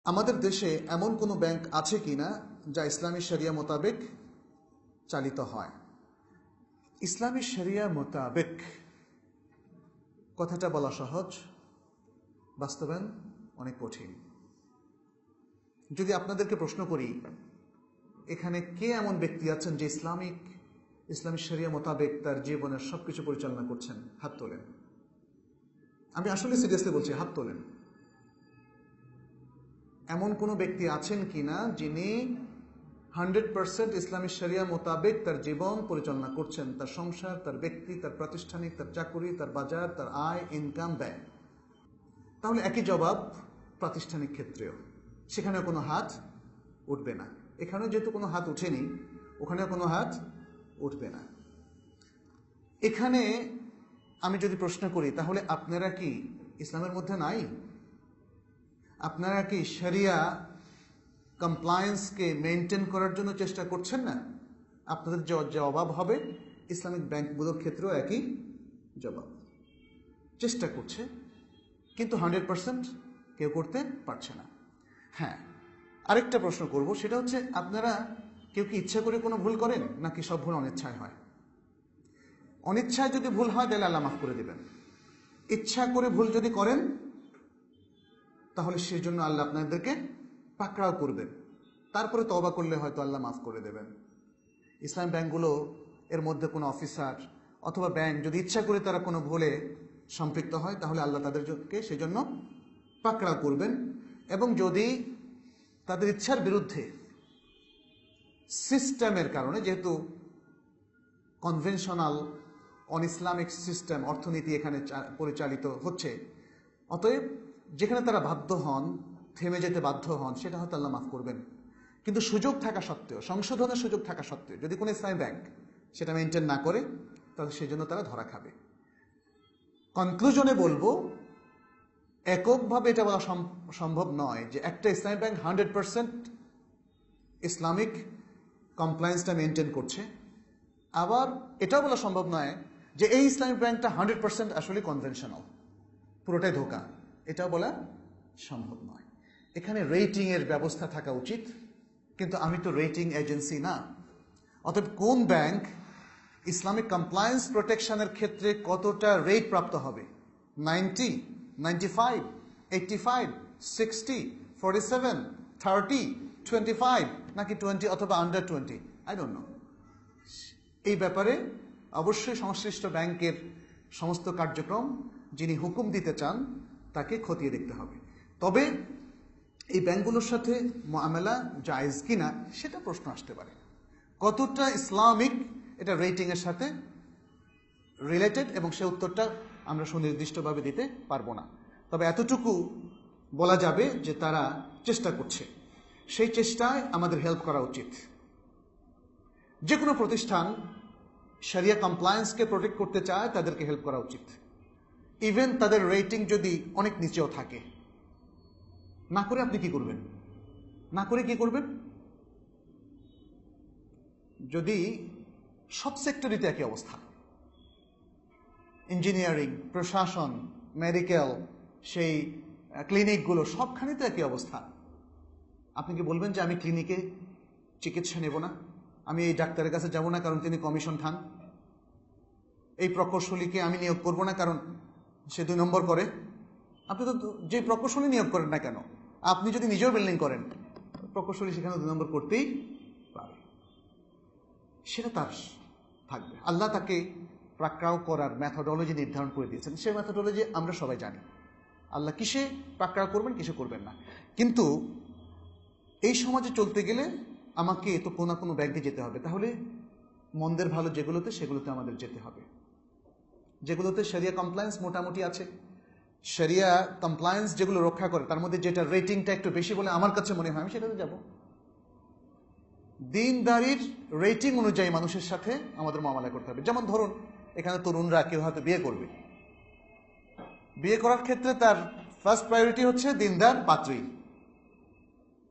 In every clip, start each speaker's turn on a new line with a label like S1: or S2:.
S1: আমাদের দেশে এমন কোনো ব্যাংক আছে কিনা যা ইসলামী শরিয়া মোতাবেক চালিত হয়? ইসলামী শরিয়া মোতাবেক কথাটা বলা সহজ, বাস্তবায়ন অনেক কঠিন। যদি আপনাদেরকে প্রশ্ন করি, এখানে কে এমন ব্যক্তি আছেন যে ইসলামী শরিয়া মোতাবেক তার জীবনের সবকিছু পরিচালনা করছেন? হাত তোলেন। আমি আসলে সিরিয়াসলি বলছি, হাত তোলেন। এমন কোনো ব্যক্তি আছেন কিনা যিনি 100% ইসলামী শরিয়া মোতাবেক তার জীবন পরিচালনা করছেন, তার সংসার, তার ব্যক্তি, তার প্রাতিষ্ঠানিক, তার চাকুরি, তার বাজার, তার আয়, ইনকাম, ব্যয়? তাহলে একই জবাব প্রাতিষ্ঠানিক ক্ষেত্রেও, সেখানেও কোনো হাত উঠবে না। এখানেও যেহেতু কোনো হাত উঠেনি, ওখানেও কোনো হাত উঠবে না। এখানে আমি যদি প্রশ্ন করি, তাহলে আপনারা কি ইসলামের মধ্যে নাই? আপনারা কি শরিয়া কমপ্লায়েন্সকে মেনটেন করার জন্য চেষ্টা করছেন না? আপনাদের যে জবাব হবে ইসলামিক ব্যাংকগুলোর ক্ষেত্রেও একই জবাব। চেষ্টা করছে, কিন্তু 100% কেউ করতে পারছে না। হ্যাঁ, আরেকটা প্রশ্ন করব, সেটা হচ্ছে আপনারা কেউ কি ইচ্ছা করে কোনো ভুল করেন, নাকি সব ভুল অনিচ্ছায় হয়? অনিচ্ছায় যদি ভুল হয় তাহলে আল্লাহ মাফ করে দেবেন। ইচ্ছা করে ভুল যদি করেন তাহলে সেই জন্য আল্লাহ আপনাদেরকে পাকড়াও করবেন। তারপরে তওবা করলে হয়তো আল্লাহ মাফ করে দেবেন। ইসলাম ব্যাংকগুলো এর মধ্যে কোনো অফিসার অথবা ব্যাংক যদি ইচ্ছা করে তারা কোনো ভুলে সম্পৃক্ত হয়, তাহলে আল্লাহ তাদেরকে সেই জন্য পাকড়াও করবেন। এবং যদি তাদের ইচ্ছার বিরুদ্ধে সিস্টেমের কারণে, যেহেতু কনভেনশনাল অন ইসলামিক সিস্টেম অর্থনীতি এখানে পরিচালিত হচ্ছে, অতএব যেখানে তারা বাধ্য হন, থেমে যেতে বাধ্য হন, সেটা হয়তো আল্লাহ মাফ করবেন। কিন্তু সুযোগ থাকা সত্ত্বেও, সংশোধনের সুযোগ থাকা সত্ত্বেও যদি কোনো ইসলামী ব্যাংক সেটা মেনটেন না করে, তাহলে সেই জন্য তারা ধরা খাবে। কনক্লুশনে বলবো, এককভাবে এটা বলা সম্ভব নয় যে একটা ইসলামী ব্যাংক 100% ইসলামিক কমপ্লায়েন্সটা মেনটেন করছে। আবার এটাও বলা সম্ভব নয় যে এই ইসলামিক ব্যাংকটা 100% আসলে কনভেনশনাল, পুরোটাই ধোঁকা। এটাও বলা সম্ভব নয়। এখানে রেটিং এর ব্যবস্থা থাকা উচিত, কিন্তু আমি তো রেটিং এজেন্সি না। অতএব কোন ব্যাংক ইসলামিক কমপ্লায়েন্স প্রোটেকশনের ক্ষেত্রে কতটা রেট প্রাপ্ত হবে, 90, 95, 85, 60, 47, 30, 25, নাকি 20 অথবা আন্ডার 20, আই ডোন্ট নো। এই ব্যাপারে অবশ্যই সংশ্লিষ্ট ব্যাংকের সমস্ত কার্যক্রম যিনি হুকুম দিতে চান তাকে খতিয়ে দেখতে হবে। তবে এই ব্যাংকগুলোর সাথে মুআমালা জায়েজ কিনা সেটা প্রশ্ন আসতে পারে। কতটা ইসলামিক এটা রেটিংয়ের সাথে রিলেটেড, এবং সে উত্তরটা আমরা সুনির্দিষ্টভাবে দিতে পারবো না। তবে এতটুকু বলা যাবে যে তারা চেষ্টা করছে, সেই চেষ্টায় আমাদের হেল্প করা উচিত। যে কোনো প্রতিষ্ঠান শরিয়া কমপ্লায়েন্সকে প্রোটেক্ট করতে চায়, তাদেরকে হেল্প করা উচিত। ইভেন তাদের রেটিং যদি অনেক নিচেও থাকে, না করে আপনি কি করবেন? না করে কি করবেন? যদি সব সেক্টরিতে একই অবস্থা, ইঞ্জিনিয়ারিং, প্রশাসন, মেডিকেল, সেই ক্লিনিকগুলো সবখানে তো একই অবস্থা, আপনি কি বলবেন যে আমি ক্লিনিকে চিকিৎসা নেব না, আমি এই ডাক্তারের কাছে যাব না কারণ তিনি কমিশন খান, এই প্রকৌশলীকে আমি নিয়োগ করব না কারণ সে 2 নম্বর করে? আপনি তো যে প্রকৌশলী নিয়োগ করেন না কেন, আপনি যদি নিজেও বিল্ডিং করেন, প্রকৌশলী সেখানে 2 নম্বর করতেই পারে, সেটা তার থাকবে। আল্লাহ তাকে পাকড়াও করার মেথোডোলজি নির্ধারণ করে দিয়েছেন, সেই মেথোডোলজি আমরা সবাই জানি। আল্লাহ কিসে পাকড়াও করবেন, কিসে করবেন না। কিন্তু এই সমাজে চলতে গেলে আমাকে তো কোনো না কোনো ব্যাংকে যেতে হবে। তাহলে মন্দের ভালো যেগুলোতে, সেগুলোতে আমাদের যেতে হবে। যেগুলোতে শরিয়া কমপ্লায়েন্স মোটামুটি আছে, শরিয়া কমপ্লায়েন্স যেগুলো রক্ষা করে, তার মধ্যে যেটা রেটিংটা একটু বেশি বলে আমার কাছে মনে হয়, আমি সেটাতে যাব। দিনদারির রেটিং অনুযায়ী মানুষের সাথে আমাদের মামলা করতে হবে। যেমন ধরুন, এখানে তরুণরা কেউ হয়তো বিয়ে করবে, বিয়ে করার ক্ষেত্রে তার ফার্স্ট প্রায়োরিটি হচ্ছে দিনদার পাত্রী।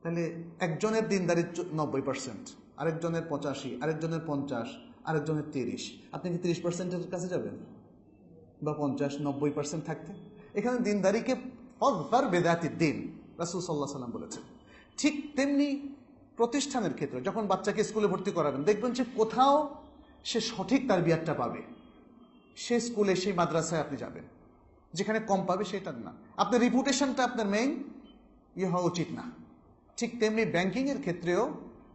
S1: তাহলে একজনের দিনদারির 90%, আরেকজনের 85, আরেকজনের 50, আরেকজনের 30। আপনি কি 30%-এর কাছে যাবেন, বা 50, 90% থাকতে? এখানে দিনদারিকে ফজফার বেদাতির দিন, রাসূল সাল্লাল্লাহু আলাইহি ওয়াসাল্লাম বলেছেন। ঠিক তেমনি প্রতিষ্ঠানের ক্ষেত্রে যখন বাচ্চাকে স্কুলে ভর্তি করাবেন, দেখবেন যে কোথাও সে সঠিক তারবিয়াতটা পাবে, সে স্কুলে সেই মাদ্রাসায় আপনি যাবেন। যেখানে কম পাবে সেটা না, আপনার রিপুটেশনটা আপনার মেইন হওয়া উচিত না। ঠিক তেমনি ব্যাংকিংয়ের ক্ষেত্রেও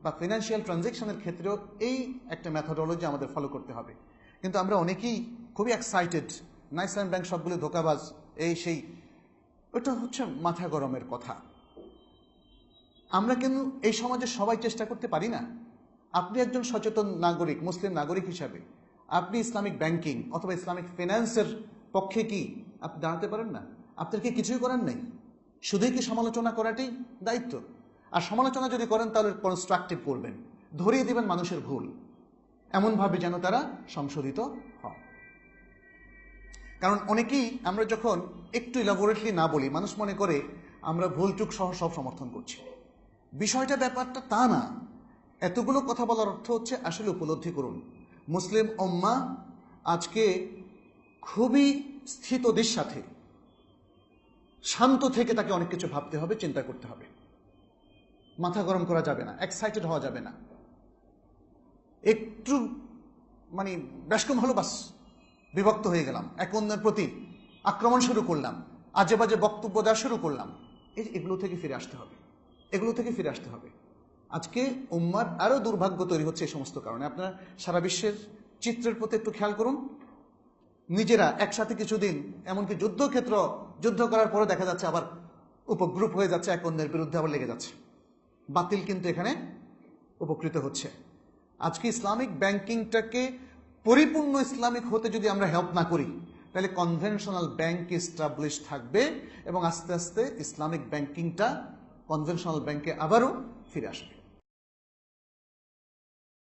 S1: বা ফিনান্সিয়াল ট্রানজ্যাকশনের ক্ষেত্রেও এই একটা মেথোডোলজি আমাদের ফলো করতে হবে। কিন্তু আমরা অনেকেই খুবই এক্সাইটেড, না ইসলামী ব্যাংক সবগুলো ধোঁকাবাজ, এই সেই, ওটা হচ্ছে মাথা গরমের কথা। আমরা কিন্তু এই সমাজে সবাই চেষ্টা করতে পারি না। আপনি একজন সচেতন নাগরিক, মুসলিম নাগরিক হিসাবে আপনি ইসলামিক ব্যাংকিং অথবা ইসলামিক ফিন্যান্সের পক্ষে কি আপনি দাঁড়াতে পারেন না? আপনার কি কিছুই করার নেই, শুধুই কি সমালোচনা করাটাই দায়িত্ব? আর সমালোচনা যদি করেন তাহলে কনস্ট্রাকটিভ করবেন, ধরিয়ে দিবেন মানুষের ভুল, এমনভাবে যেন তারা সংশোধিত হয়। কারণ অনেকেই আমরা যখন একটু ইলাবোরেটলি না বলি, মানুষ মনে করে আমরা ভুলটুক সহ সব সমর্থন করছি। বিষয়টা ব্যাপারটা তা না। এতগুলো কথা বলার অর্থ হচ্ছে আসলে উপলব্ধি করুন, মুসলিম উম্মাহ আজকে খুবই স্থিতদের সাথে শান্ত থেকে তাকে অনেক কিছু ভাবতে হবে, চিন্তা করতে হবে। মাথা গরম করা যাবে না, এক্সাইটেড হওয়া যাবে না। একটু মানে ব্যাসকম হলো বাস বিভক্ত হয়ে গেলাম, এক অন্যের প্রতি আক্রমণ শুরু করলাম, আজে বাজে বক্তব্য দেওয়া শুরু করলাম। এগুলো থেকে ফিরে আসতে হবে, এগুলো থেকে ফিরে আসতে হবে। আজকে উম্মার আরো দুর্ভাগ্য তৈরি হচ্ছে এই সমস্ত কারণে। আপনারা সারা বিশ্বের চিত্রের প্রতি একটু খেয়াল করুন। নিজেরা একসাথে কিছুদিন, এমনকি যুদ্ধক্ষেত্র যুদ্ধ করার পরে দেখা যাচ্ছে আবার উপগ্রুপ হয়ে যাচ্ছে, এক অন্যের বিরুদ্ধে আবার লেগে যাচ্ছে। বাতিল কিন্তু এখানে উপকৃত হচ্ছে। আজকে ইসলামিক ব্যাংকিংটাকে পরিপূর্ণ ইসলামিক হতে যদি আমরা হেল্প না করি, তাহলে কনভেনশনাল ব্যাংক এস্টাবলিশ থাকবে এবং আস্তে আস্তে ইসলামিক ব্যাংকিংটা কনভেনশনাল ব্যাংকে আবারও ফিরে আসবে।